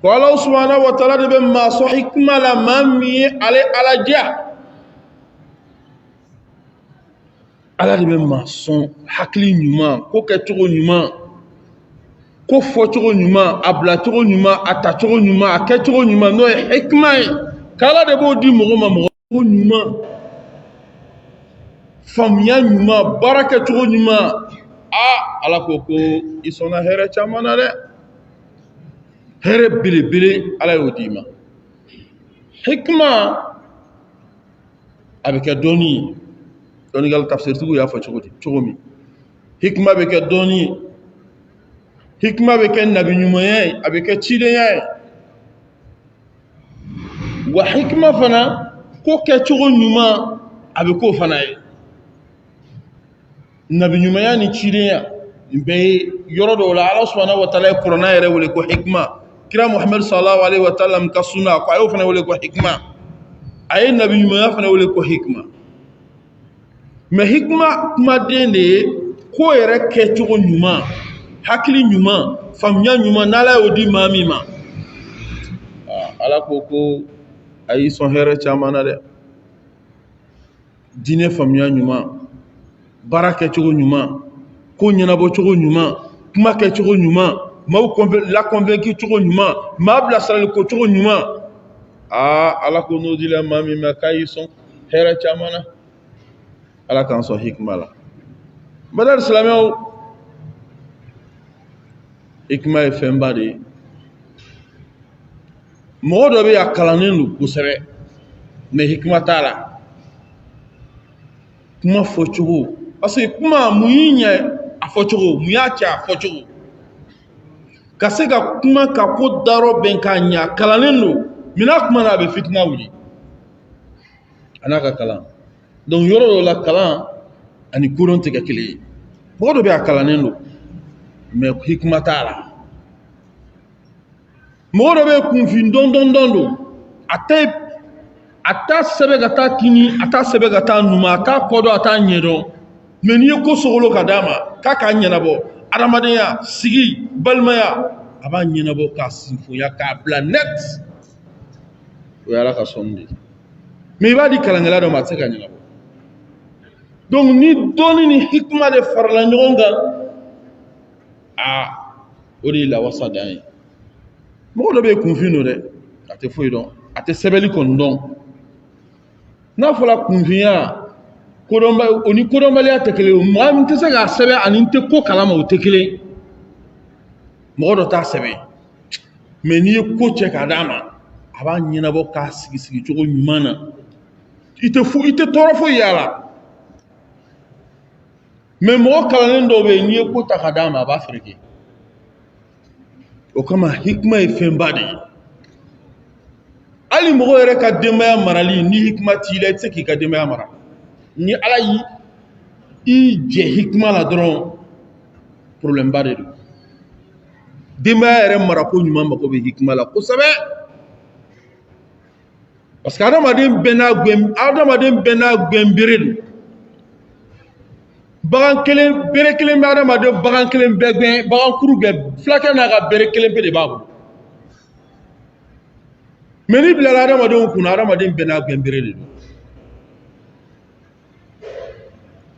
Allah subhanahu wa ta'ala de be maso hikma la mami ale alaja ala de be maso hakli nyuma ko ke cogo nyuma ko fo cogo nyuma abla cogo nyuma ata cogo nyuma ake cogo nyuma no hikma kala de bo di mo nyuma famya nyuma baraka cogo nyuma ala ko isona here chamana de here bile ala yodima hikma avec doni gal tafsir tugu ya fa chogomi hikma be ke doni hikma be ke nabi nyumaye avec chideye wa hikma fana ko ke chogo nyuma avec ko fana nabi nyumaya ni chideye be yoro do la Allah subhanahu wa ta'ala qur'ana yere wala ko hikma kira Muhammad sallallahu alaihi wa sallam ka sunna ko ayo fana wala ko hikma ay nabi nyumaya fana wala ko hikma mais hikma kuma dende ko yere ke cogo nyuma hakili nyuma famya nyuma nala yodi mami ma ala ko ay son here chamana de dine famya nyuma baraka cogo nyuma ko ñanabo cogo ñuma kuma ke cogo ñuma la convaincu cogo ñuma ma bla salal ko cogo ñuma ala ko no dila mami ma kay son hera chamana ala kan so hikma la badal salamaw hikma e femba de mo do be akalanenu kusere me hikma tala kuma fo cogo parce que kuma muyinya afochogo muyacha afochogo kasega kuma ka ko daro ben kanya kalanendo mina kuma na be fitna wuli anaka kalan donc yoro la kalan ani kuron te kele bodo be akalanendo me hikma tala modo be kunfin don ata sebe gata kini ata sebe gata numa ata kodo ata nyedo meni ko sogolo kadama kaka nyanabo adamadenya sigi balmaya aba nyanabo ka sinfoya ka planet wala ka sonde me ba di kalangala do mateka nyanabo donc ni doni ni hikma de farla nyonga odi la wasadai mo do be kunfino de ate foyi don ate sebeli kon don na fola kunfiya oni kodombali ya tekele ma nte se ga sebe ani nte ko kalama o tekele mo do ta sebe me ni ko che kadama aba nyina bo ka sigi jogo nyumana ite torofo yala me mo kala ndo be ni ko ta kadama ba freke o kama hikma e fembade ali mo yere ka demaya marali ni hikma tile tse ki ka demaya mara ni ala yi i je hikma la dron problème ba de demaya mara ko nyuma mako be hikma la ko sabe parce que adamaden bena gwembiril bagan kelen bere kelen be adamaden bagan kelen be gwen bagan kuru be flaka na ga bere kelen be de babu meni bila adamaden kuna adamaden bena gwembiril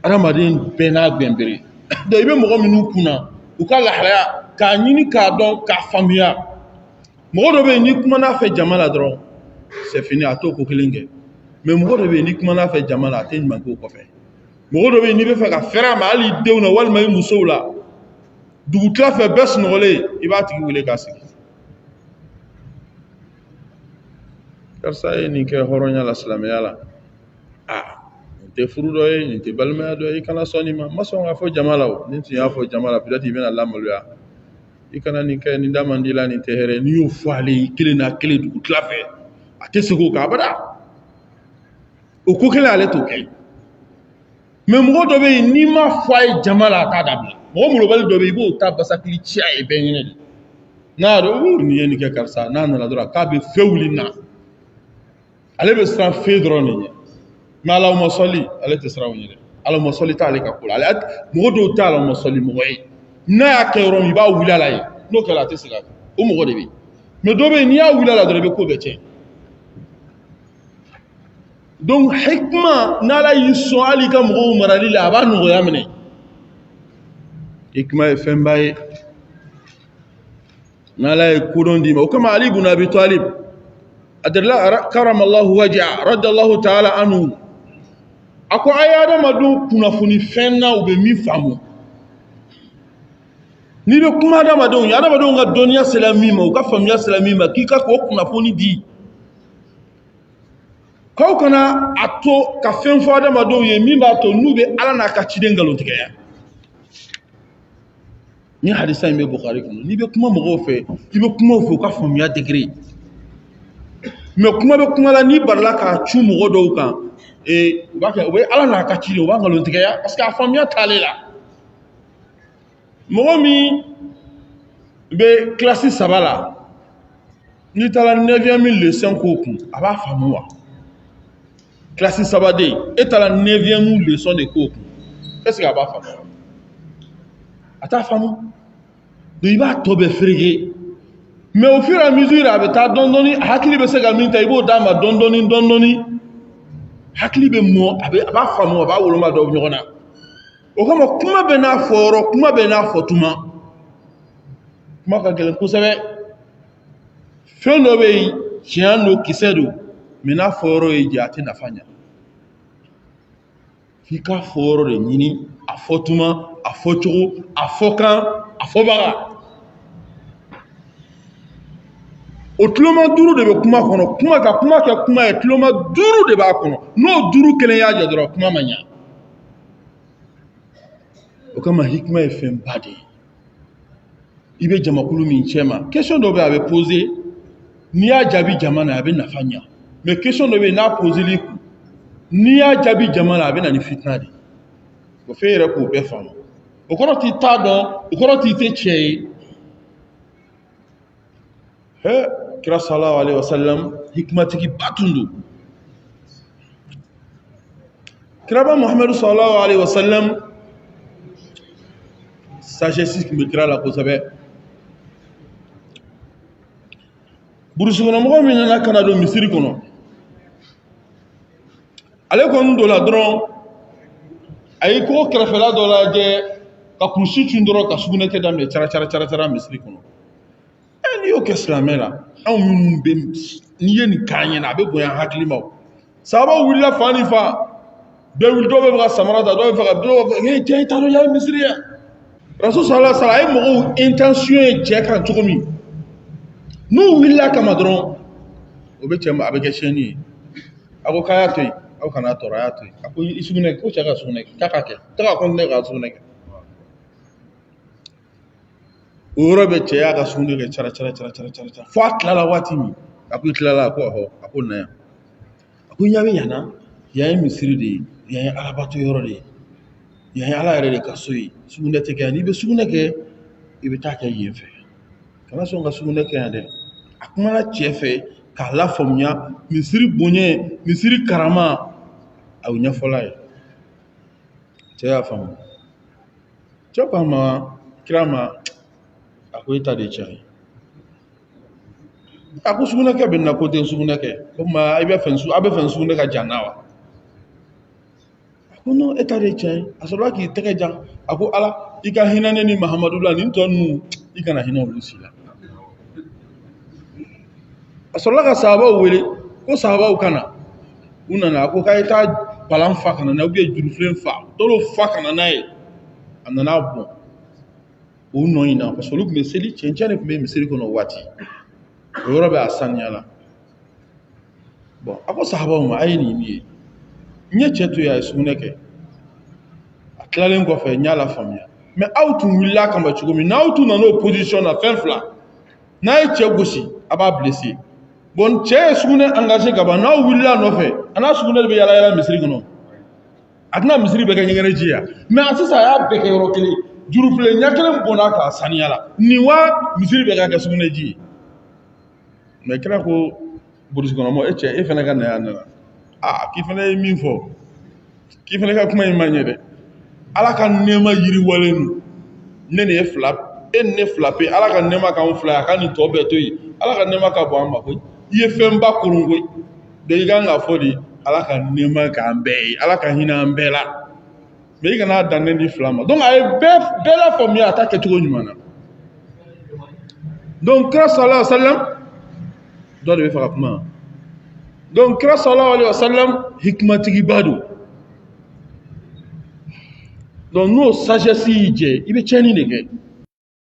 adamaden bena gwembiril do ibe mo minu kuna u ka lahlaya ka nyini ka don ka famia mo do be ni kuma na fe jamala dron c'est fini à tout kokelinge mais mo do be ni kuma na fe jamala ten man ko fe mo do be ni be fe ka fera ma ali dewna wal may musowla du ta fe bes no le ibati wule ka sigi karsa ni ke horonya la islam yala te furudo ni te balma do kana soni ma so nga fo jamala o ni ti ya fo jamala peut-être ibena lamalo ya ikana ni ke ni damandila ni te here ni yo fo ale kile na kile du klafe ate sego ka bada o ko kele ale to kai mais mo do be ni ma fo ay jamala ta dabla mo lo bal do be bo ta basakli chia e benene na do ni yen ke karsa na na la dora ka be fewlina ale be stra fedroni ma la mo soli ale te sra woni ala mo soli ta ale ka kula ale mo do ta ala mo soli mo way na ya ke ro mi ba wulala yi no kala te sra o mo go de bi mais dɔ bɛ yen n'i y'a wuli a la dɔrɔn i bɛ ko bɛɛ tiɲɛ. Donc hikma n'Ala y'i sɔn hali i ka mɔgɔw marali la a b'a nɔgɔya minɛ. Hikma ye fɛnba ye n'Ala ye kodɔn d'i ma. O kama Ali ibn Abi Talib adarila karamallahu wajha radiyallahu ta'ala anhu a ko a ye adamadenw kunnafoni fɛn na u bɛ min faamu. N'i bɛ kuma adamadenw ye adamadenw ka dɔnniya sera min ma u ka faamuya sera min ma k'i ka k'o kunnafoni di. K'aw kana a to ka fɛn fɔ adamadenw ye min b'a to n'u bɛ Ala n'a ka ciden nkalontigɛya. Ni hadisa in bɛ Bukhari kɔnɔ n'i bɛ kuma mɔgɔw fɛ i bɛ kuma u fɛ u ka faamuya degré. Mais kuma bɛ kuma la n'i barila k'a cu mɔgɔ dɔw kan u b'a kɛ u bɛ Ala n'a ka ciden u b'a nkalontigɛya parce que a faamuya t'ale la. Mɔgɔ min bɛ classe 3 la n'i taara 9e leçon k'o kun a b'a faamu wa? Classe 3 de e taara 9e leçon de k'o kun est-ce que a b'a faamu? A t'a faamu. Donc i b'a tɔ bɛɛ ferege. Mais au fur et à mesure a bɛ taa dɔɔni a hakili bɛ se ka min ta i b'o d'a ma dɔɔni hakili bɛ mɔ a b'a faamu a b'a woloma dɔw ɲɔgɔn na. O kama kuma bɛ n'a fɔyɔrɔ kuma bɛ n'a fɔtuma. Kuma ka gɛlɛn kosɛbɛ. Fɛn dɔ bɛ yen tiɲɛ don kisɛ don mais n'a fɔyɔrɔ ye jɛ a tɛ nafa ɲa. F'i ka fɔyɔrɔ de ɲini a fɔtuma a fɔcogo a fɔkan a fɔbaga. O tuloma 5 de bɛ kuma kɔnɔ kuma ka kuma kɛ kuma ye tuloma 5 de b'a kɔnɔ n'o 5 kelen y'a jɛ dɔrɔn kuma ma ɲa. O kama hikma ye fɛnba de ye. I bɛ jamakulu min cɛ ma question dɔ bɛ a bɛ poser n'i y'a jaabi jama na a bɛ nafa ɲa mais question dɔ bɛ yen n'a poseli kun n'i y'a jaabi jama na a bɛ na ni fitina de ye. O fɛn yɛrɛ k'o bɛɛ faamu. O kɔrɔ t'i t'a dɔn o kɔrɔ t'i tɛ tiɲɛ ye. Kira sallallahu alaihi wasallam hikmatigi ba tun don. Kiraba Muhammadu sallallahu alaihi wasallam sagesse tun bɛ kira la kosɛbɛ. Burusi kɔnɔ mɔgɔ min nana kana don misiri kɔnɔ ale kɔni dɔ la dɔrɔn a y'i ko kɛrɛfɛla dɔ lajɛ ka kurusi cun dɔrɔn ka sugunɛ kɛ daminɛ cara misiri kɔnɔ. N'i y'o kɛ silamɛ la anw minnu bɛ n'i ye nin k'an ɲɛna a bɛ bonya hakili ma. Sahabaw wulila fan ni fan bɛɛ wuli dɔw bɛ fɛ ka samara ta dɔw bɛ fɛ ka dɔw bɛ fɛ cɛ i t'a dɔn y'a ye misiri ye. Rasul sallallahu alaihi wasallam a ye mɔgɔw intention ye cɛ kan cogo min n'u wulila kama dɔrɔn o bɛ cɛ ma a bɛ kɛ tiɲɛni ye. A ko k'a y'a to yen aw kana tɔɔrɔ a y'a to yen a ko i sugunɛ ko cɛ ka sugunɛ kɛ k'a ka kɛ k'a ka continuer ka sugunɛ kɛ. O yɔrɔ bɛ cɛ y'a ka sugunɛ kɛ cara fo a tilala waati min a ko i tilala a ko awɔ a ko na yan a ko ɲɛ bɛ yan na yan ye misiri de ye yan ye alabato yɔrɔ de ye yan ye ala yɛrɛ de ka so ye sugunɛ tɛ kɛ yan n'i bɛ sugunɛ kɛ i bɛ taa kɛ yen fɛ kana sɔn ka sugunɛ kɛ yan dɛ. A kumana cɛ fɛ k'a lafaamuya misiri bonya misiri karama a y'o ɲɛfɔla ye. Cɛ y'a faamu. Cɛ ko a ma kira ma a ko i ta de ye tiɲɛ ye. A ko sugunɛkɛ bɛ na ko tɛ sugunɛ kɛ ko maa a bɛ fɛ sugunɛ ka jan na wa. A ko non e ta de ye tiɲɛ ye. A sɔrɔla k'i tɛgɛ jan a ko ala i ka hinɛ ne ni Mahamadu la nin tɔ ninnu i kana hinɛ olu si la. A sɔrɔla ka sahabaw wele ko sahabaw kana u nana a ko k'a ye taa palan fa kana na jurufilen fa dɔw fa kana n'a ye a nana bɔn o nɔ in na parce que olu tun bɛ seli cɛncɛn de tun bɛ misiri kɔnɔ waati o yɔrɔ bɛ a sanuya la. Bon a ko sahabaw ma a ye nin min ye n ye cɛ to yen a ye sugunɛ kɛ a tilalen kɔfɛ n y'a la faamuya mais aw tun wulila kama cogo min n'aw tun nana o position na fɛn fila n'a ye cɛ gosi a b'a blessé. Bon cɛ ye sugunɛ engagé ka ban n'aw wulila nɔfɛ a n'a sugunɛ de bɛ yala yala misiri kɔnɔ a tɛna misiri bɛɛ kɛ ɲɛgɛnɛ ji ya mais sisan a y'a bɛɛ kɛ yɔrɔ kelen jurufilen ɲɛ kelen bɔnna k'a saniya la nin wa misiri bɛɛ ka kɛ sugunɛ ji ye. Mais kira ko burusi kɔnɔ mɔgɔ e cɛ e fana ka na yan nana k'i fana ye min fɔ k'i fana ka kuma in ma ɲɛ dɛ ala ka nɛɛma yiriwalen don ne ni e fila pe ala ka nɛɛma k'anw fila ye a ka nin tɔ bɛɛ to yen ala ka nɛɛma ka bon an ma koyi i ye fɛnba kurun koyi donc i kan ka fɔ de ala ka nɛɛma k'an bɛɛ ye ala ka hinɛ an bɛɛ la mais i kana dannen di fila ma donc a ye bɛɛ la faamuya a ta kɛcogo ɲuman na donc kira sallallahu alaihi wa sallam dɔ de bɛ fɛ ka kuma donc kira sallallahu alaihi wa sallam hikimatigiba don donc n'o sagesse y'i jɛ i bɛ tiɲɛni de kɛ